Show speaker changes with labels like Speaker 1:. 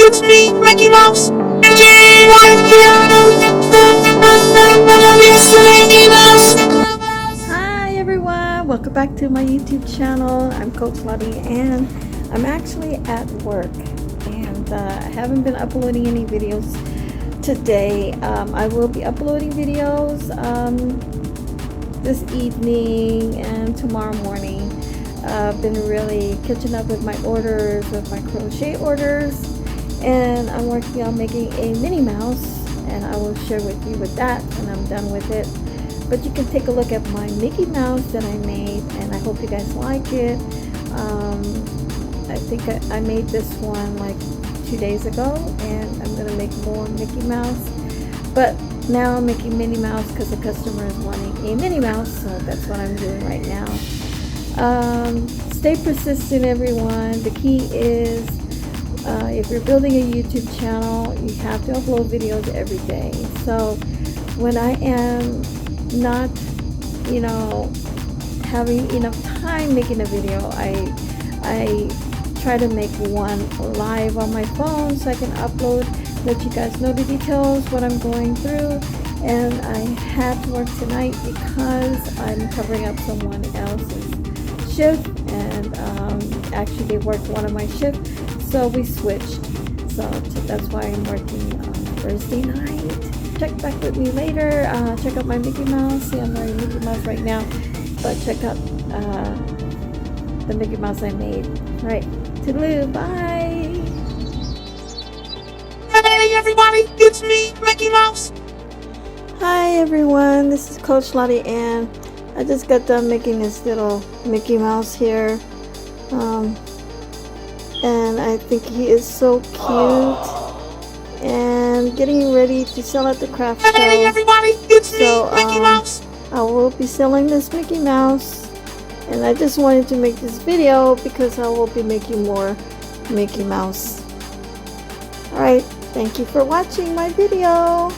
Speaker 1: it's me, Mickey Mouse.
Speaker 2: Hi everyone, welcome back to my YouTube channel. I'm Coach Laudiaann. I'm actually at work and I haven't been uploading any videos today. I will be uploading videos this evening and tomorrow morning. I've been really catching up with my orders, with my crochet orders, and I'm working on making a Minnie Mouse, and I will share with you with that when I'm done with it. But you can take a look at my Mickey Mouse that I made, and I hope you guys like it. I think I made this one like 2 days ago, and I'm gonna make more Mickey Mouse. But now I'm making Minnie Mouse because the customer is wanting a Minnie Mouse, so that's what I'm doing right now. Stay persistent, everyone. The key is if you're building a YouTube channel, you have to upload videos every day. So when I am not, having enough time making a video, I try to make one live on my phone so I can upload, let you guys know the details, what I'm going through. And I had to work tonight because I'm covering up someone else's shift, and actually they worked one of my shifts, so we switched. So that's why I'm working on Thursday night. Check back with me later. Check out my Mickey Mouse. See, I'm wearing Mickey Mouse right now, but check out the Mickey Mouse I made. All right, toodaloo, bye.
Speaker 1: Hey everybody, it's me, Mickey Mouse.
Speaker 2: Hi everyone, this is Coach Laudiaann. I just got done making this little Mickey Mouse here, and I think he is so cute, and getting ready to sell at the craft show.
Speaker 1: Hey everybody, it's me, Mickey Mouse.
Speaker 2: I will be selling this Mickey Mouse, and I just wanted to make this video because I will be making more Mickey Mouse. Alright, thank you for watching my video.